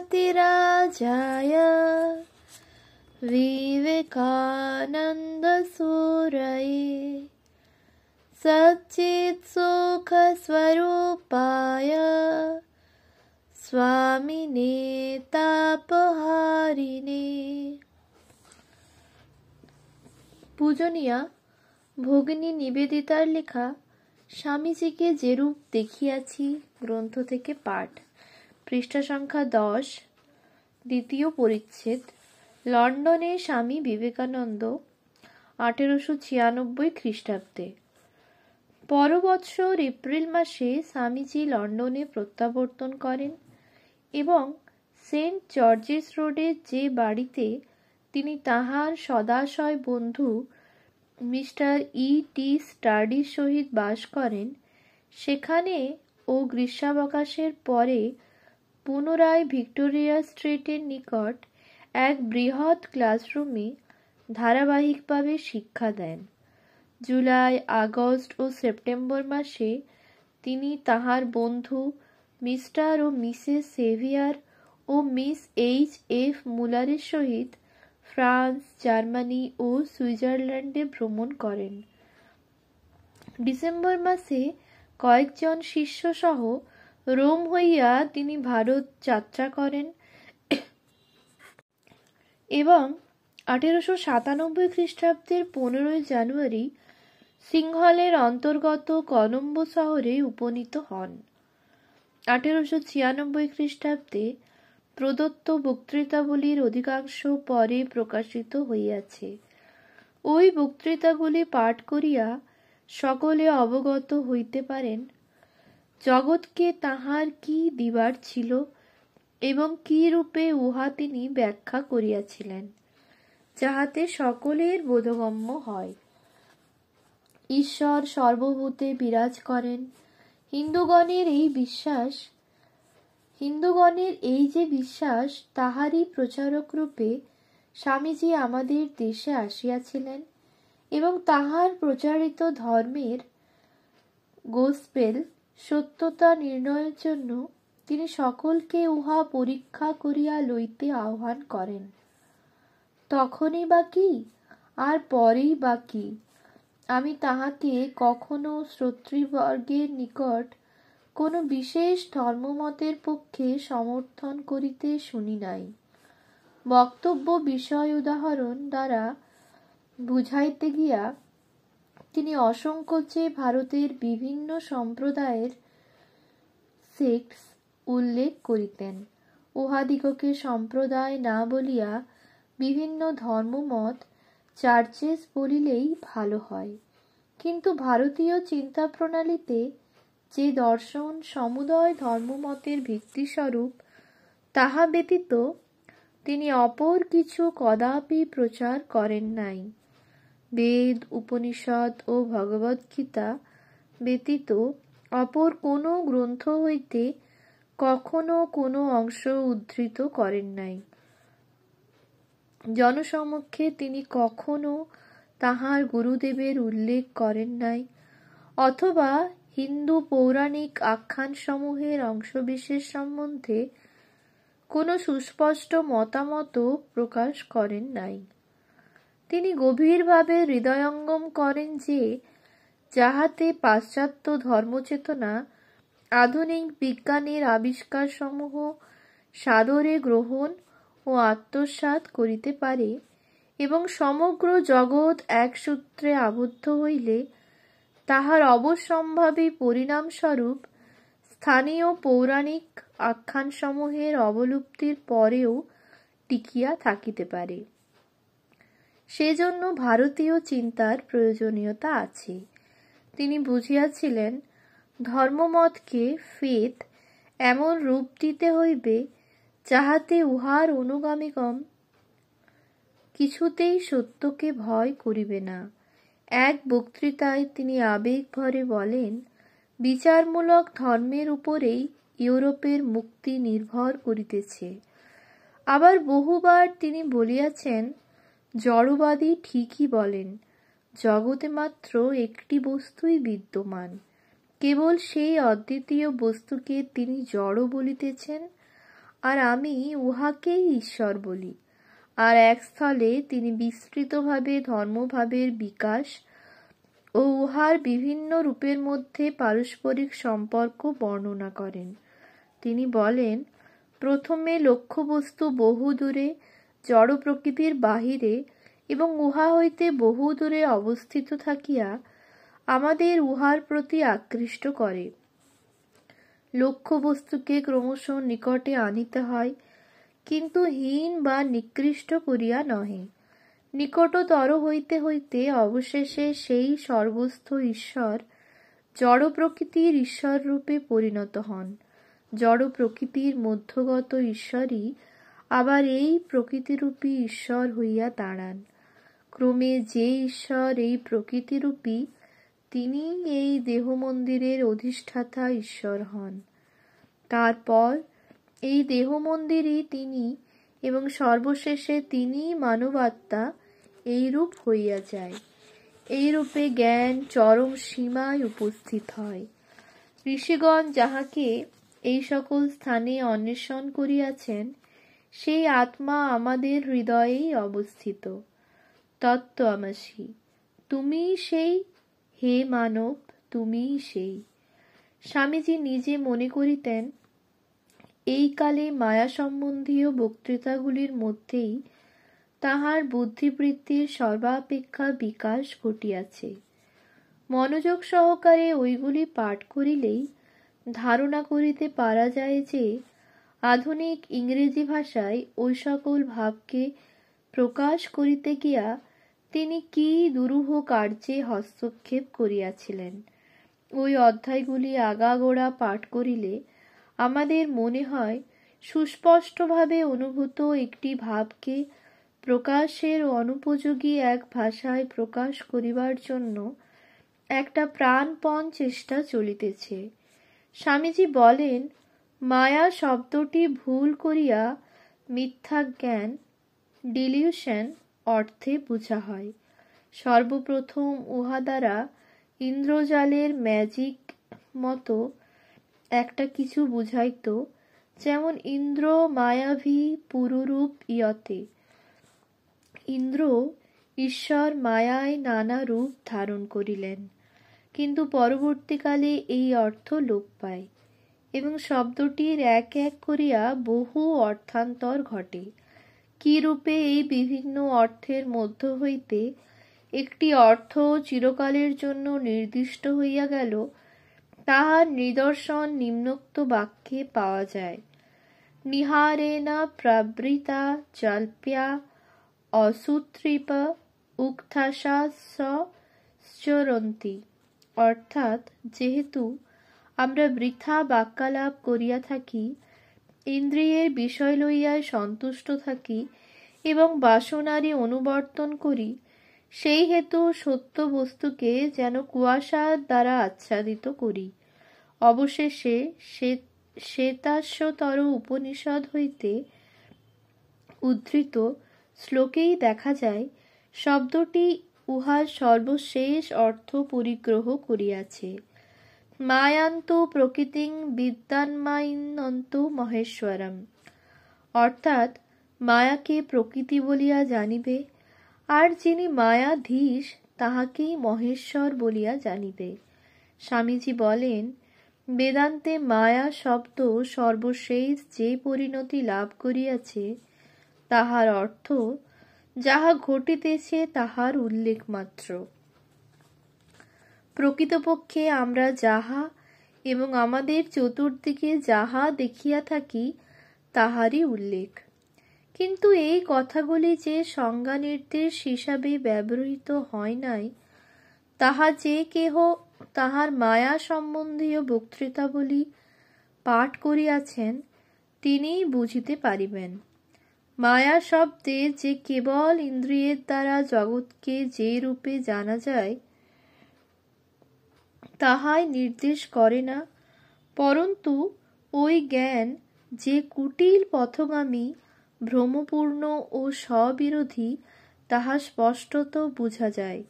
यतिराजाय विवेकानन्दसूरये सच्चित्सुखस्वरूपाय स्वामिने तापहारिणे। পূজনীয়া ভগিনী নিবেদিতার লেখা স্বামীজিকে যেরূপ দেখিয়াছি গ্রন্থ থেকে পাঠ, পৃষ্ঠা সংখ্যা 10, দ্বিতীয় পরিচ্ছেদ। লন্ডনে স্বামী বিবেকানন্দ 1896 খ্রিস্টাব্দে। পর বৎসর এপ্রিল মাসে স্বামীজি লন্ডনে প্রত্যাবর্তন করেন এবং সেন্ট জর্জেস রোডের যে বাড়িতে তিনি তাহার সদাশয় বন্ধু মিস্টার E.T. স্টার্ডির সহিত বাস করেন, সেখানে ও গ্রীষ্মাবকাশের পরে পুনরায় ভিক্টোরিয়া স্ট্রিটের নিকট এক বৃহৎ ক্লাসরুমে ধারাবাহিকভাবে শিক্ষা দেন। জুলাই, আগস্ট ও সেপ্টেম্বর মাসে তিনি তাহার বন্ধু মিস্টার ও মিসেস সেভিয়ার ও মিস H.F. মুলারের সহিত ফ্রান্স, জার্মানি ও সুইজারল্যান্ডে ভ্রমণ করেন। ডিসেম্বর মাসে কয়েকজন শিষ্য সহ রোম হইয়া তিনি ভারত যাত্রা করেন এবং 1897 খ্রিস্টাব্দের 15 জানুয়ারি সিংহলের অন্তর্গত কলম্বো শহরে উপনীত হন। 1896 খ্রিস্টাব্দে প্রদত্ত বক্তৃতাবলীর অধিকাংশ পরে প্রকাশিত হইয়াছে। ওই বক্তৃতাগুলি পাঠ করিয়া সকলে অবগত হইতে পারেন জগৎকে তাহার কি দিবার ছিল এবং কি রূপে উহা তিনি ব্যাখ্যা করিয়াছিলেন, যাহাতে সকলের বোধগম্য হয়। ঈশ্বর সর্বভূতে বিরাজ করেন। হিন্দুগণের এই যে বিশ্বাস, তাহারই প্রচারক রূপে স্বামীজি আমাদের দেশে আসিয়াছিলেন এবং তাহার প্রচারিত ধর্মের গোস্পেল সত্যতা নির্ণয়ের জন্য তিনি সকলকে উহা পরীক্ষা করিয়া লইতে আহ্বান করেন। তখনই বা কি, আর পরেই বা কি? আমি তাহাকে কখনো শ্রোতৃবর্গের নিকট কোনো বিশেষ ধর্মমতের পক্ষে সমর্থন করিতে শুনি নাই। বক্তব্য বিষয় উদাহরণ দ্বারা বুঝাইতে গিয়া তিনি অসংকোচে ভারতের বিভিন্ন সম্প্রদায়ের সেক্টস উল্লেখ করিতেন। উহাদিগকে সম্প্রদায় না বলিয়া বিভিন্ন ধর্মমত, চার্চেস বলিলেই ভালো হয়। কিন্তু ভারতীয় চিন্তা প্রণালীতে যে দর্শন সমুদয় ধর্মমতের ভিত্তিস্বরূপ, তাহা ব্যতীত তিনি অপর কিছু কদাপি প্রচার করেন নাই। বেদ, উপনিষদ ও ভগবদ্গীতা ব্যতীত অপর কোনো গ্রন্থ হইতে কখনো কোনো অংশ উদ্ধৃত করেন নাই। জনসমক্ষে তিনি কখনো তাহার গুরুদেবের উল্লেখ করেন নাই, অথবা হিন্দু পৌরাণিক আখ্যানসমূহের অংশবিশেষ সম্বন্ধে কোনো সুস্পষ্ট মতামত প্রকাশ করেন নাই। তিনি গভীরভাবে হৃদয়ঙ্গম করেন যে, যাহাতে পাশ্চাত্য ধর্মচেতনা আধুনিক বিজ্ঞানের আবিষ্কারসমূহ সাদরে গ্রহণ ও আত্মসাৎ করিতে পারে এবং সমগ্র জগৎ এক সূত্রে আবদ্ধ হইলে তাহার অবশ্যম্ভাবী পরিণামস্বরূপ স্থানীয় পৌরাণিক আখ্যানসমূহের অবলুপ্তির পরেও টিকিয়া থাকিতে পারে। সেজন্য ভারতীয় চিন্তার প্রয়োজনীয়তা আছে। তিনি বুঝিয়াছিলেন, ধর্মমতকে ফেথ এমন রূপ দিতে হইবে যাহাতে উহার অনুগামীগণ কিছুতেই সত্যকে ভয় করিবে না। এক বক্তৃতায় তিনি আবেগ ভরে বলেন, বিচারমূলক ধর্মের উপরেই ইউরোপের মুক্তি নির্ভর করিতেছে। আবার বহুবার তিনি বলিয়াছেন, জড়বাদী ঠিকই বলেন, জগতে মাত্র একটি বস্তুই বিদ্যমান, কেবল সেই অদ্বিতীয় বস্তুকে তিনি জড় বলিতেছেন, আর আমি উহাকেই ঈশ্বর বলি। আর এক স্থলে তিনি বিস্তৃতভাবে ধর্মভাবের বিকাশ ও উহার বিভিন্ন রূপের মধ্যে পারস্পরিক সম্পর্ক বর্ণনা করেন। তিনি বলেন, প্রথমে লক্ষ্যবস্তু বহু দূরে জড় প্রকৃতির বাহিরে এবং উহা হইতে বহু দূরে অবস্থিত থাকিয়া আমাদের উহার প্রতি আকৃষ্ট করে। লক্ষ্যবস্তুকে ক্রমশ নিকটে আনিতে হয়, কিন্তু হীন বা নিকৃষ্ট করিয়া নহে। নিকটতর হইতে হইতে অবশেষে সেই সর্বস্থ ঈশ্বর জড় প্রকৃতির ঈশ্বর রূপে পরিণত হন। জড় প্রকৃতির মধ্যগত ঈশ্বরই আবার এই প্রকৃতিরূপী ঈশ্বর হইয়া দাঁড়ান। ক্রমে যে ঈশ্বর এই প্রকৃতিরূপী, তিনি এই দেহমন্দিরের অধিষ্ঠাতা ঈশ্বর হন। তারপর এই দেহমন্দিরই তিনি এবং সর্বশেষে তিনি মানবাত্মা এই রূপ হইয়া যায়। এই রূপে জ্ঞান চরম সীমায় উপস্থিত হয়। ঋষিগণ যাহাকে এই সকল স্থানে অন্বেষণ করিয়াছেন, সেই আত্মা আমাদের হৃদয়েই অবস্থিত। তত্ত্বমসি, তুমিই সেই, হে মানব, তুমিই সেই। স্বামীজি নিজে মনে করিতেন, এই কালে মায়া সম্বন্ধীয় বক্তৃতাগুলির মধ্যেই তাহার বুদ্ধিবৃত্তির সর্বাপেক্ষা বিকাশ ঘটিয়াছে। মনোযোগ সহকারে ওইগুলি পাঠ করিলেই ধারণা করিতে পারা যায় যে আধুনিক ইংরেজি ভাষায় ওই সকল ভাবকে প্রকাশ করিতে গিয়া তিনি কি দুরূহ কার্যে হস্তক্ষেপ করিয়াছিলেন। ওই অধ্যায়গুলি আগাগোড়া পাঠ করিলে আমাদের মনে হয় সুস্পষ্টভাবে অনুভূত একটি ভাবকে প্রকাশের অনুপযোগী এক ভাষায় প্রকাশ করিবার জন্য একটা প্রাণপণ চেষ্টা চলিতেছে। স্বামীজি বলেন, মায়া শব্দটি ভুল করিয়া মিথ্যা জ্ঞান, ডিলিউশন অর্থে বুঝা হয়। সর্বপ্রথম উহা দ্বারা ইন্দ্রজালের ম্যাজিক মতো একটা কিছু বুঝাইত, যেমন ইন্দ্র মায়াভি পুরুরূপ ইয়তে। ইন্দ্র ঈশ্বর মায়ায় নানা রূপ ধারণ করিলেন, কিন্তু পরবর্তীকালে এই অর্থ লোপ পায় এবং শব্দটির এক এক করিয়া বহু অর্থান্তর ঘটে। কি রূপে এই বিভিন্ন অর্থের মধ্য হইতে একটি অর্থ চিরকালের জন্য নির্দিষ্ট হইয়া গেল, তাহার নিদর্শন নিম্নোক্ত বাক্যে পাওয়া যায়। নিহারেণ প্রবৃতা জল্প্যা অসূত্রিপ উক্থাসা সচরন্তি। অর্থাৎ, যেহেতু আমরা বৃথা বাক্যালাপ করিয়া থাকি, ইন্দ্রিয়ের বিষয় লইয়া সন্তুষ্ট থাকি এবং বাসনারই অনুবর্তন করি, সেই হেতু সত্য বস্তুকে যেন কুয়াশার দ্বারা আচ্ছাদিত করি। অবশেষে শ্বেতাশ্বতর উপনিষদ হইতে উদ্ধৃত শ্লোকেই দেখা যায়, শব্দটি উহার সর্বশেষ অর্থ পরিগ্রহ করিয়াছে। মায়ান্ত প্রকৃতিং বিদ্যান্মায়ন্ত মহেশ্বরম। অর্থাৎ, মায়াকে প্রকৃতি বলিয়া জানিবে, আর যিনি মায়াধীশ তাহাকেই মহেশ্বর বলিয়া জানিবে। স্বামীজি বলেন, বেদান্তে মায়া শব্দ সর্বশেষ যে পরিণতি লাভ করিয়াছে, তাহার অর্থ যাহা ঘটিতেছে তাহার উল্লেখ মাত্র। প্রকৃতপক্ষে আমরা যাহা এবং আমাদের চতুর্দিকে যাহা দেখিয়া থাকি, তাহারই উল্লেখ। কিন্তু এই কথাগুলি যে সংজ্ঞা নির্দেশ হিসাবে ব্যবহৃত হয় নাই, তাহা যে কেহ তাহার মায়া সম্বন্ধীয় বক্তৃতাবলী পাঠ করিয়াছেন, তিনিই বুঝিতে পারিবেন। মায়া শব্দে যে কেবল ইন্দ্রিয়ের দ্বারা জগৎকে যে রূপে জানা যায়, তাহাই নির্দেশ করে না, পরন্তু ওই জ্ঞান যে কুটিল পথগামী, ভ্রমপূর্ণ ও স্ববিরোধী, তাহা স্পষ্টত বুঝা যায়।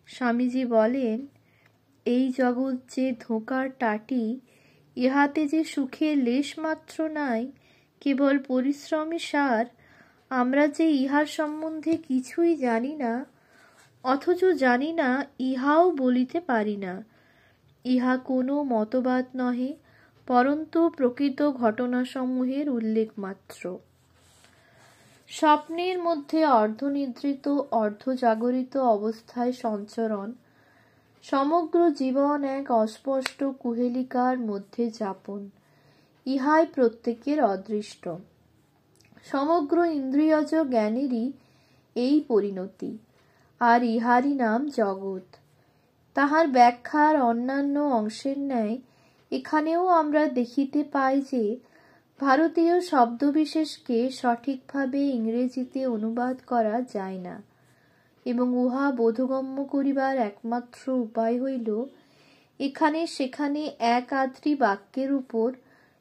স্বামীজি বলেন, এই জগৎ যে ধোঁকার টাটি, ইহাতে যে সুখের লেশমাত্র নাই, কেবল পরিশ্রমী সার। আমরা যে ইহার সম্বন্ধে কিছুই জানি না, অথচ জানি না ইহাও বলিতে পারি না। ইহা কোনো মতবাদ নহে, পরন্তু প্রকৃত ঘটনাসমূহের উল্লেখ মাত্র। স্বপ্নের মধ্যে অর্ধনিদ্রিত অর্ধজাগরিত অবস্থায় সঞ্চরণ, সমগ্র জীবন এক অস্পষ্ট কুহেলিকার মধ্যে যাপন, ইহাই প্রত্যেকের অদৃষ্ট। সমগ্র ইন্দ্রিয়জ জ্ঞানেরই এই পরিণতি, আর ইহারই নাম জগৎ। তাহার ব্যাখ্যার অন্যান্য অংশের ন্যায় এখানেও আমরা দেখিতে পাই যে ভারতীয় শব্দবিশেষকে সঠিকভাবে ইংরেজিতে অনুবাদ করা যায় না, এবং উহা বোধগম্য করিবার একমাত্র উপায় হইল এখানে সেখানে এক আধটি বাক্যের উপর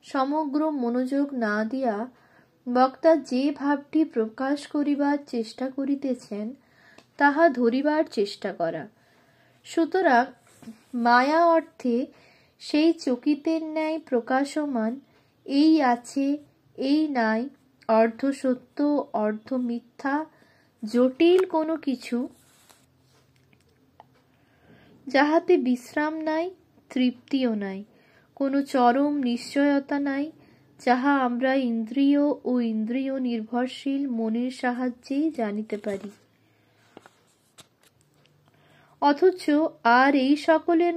সমগ্র মনোযোগ না দিয়া বক্তা যে ভাবটি প্রকাশ করিবার চেষ্টা করিতেছেন তাহা ধরিবার চেষ্টা করা। সুতরাং মায়া অর্থে সেই চকিতের ন্যায় প্রকাশমান এই আছে, এই নাই, অর্ধ সত্য অর্ধ মিথ্যা, জটিল কোনো কিছু, যাহাতে বিশ্রাম নাই, তৃপ্তিও নাই, কোনো চরম নিশ্চয়তা নাই, যাহা আমরা ইন্দ্রিয় ও ইন্দ্রিয় নির্ভরশীল মনের সাহায্যেই জানিতে পারি। অথচ আর এই সকলের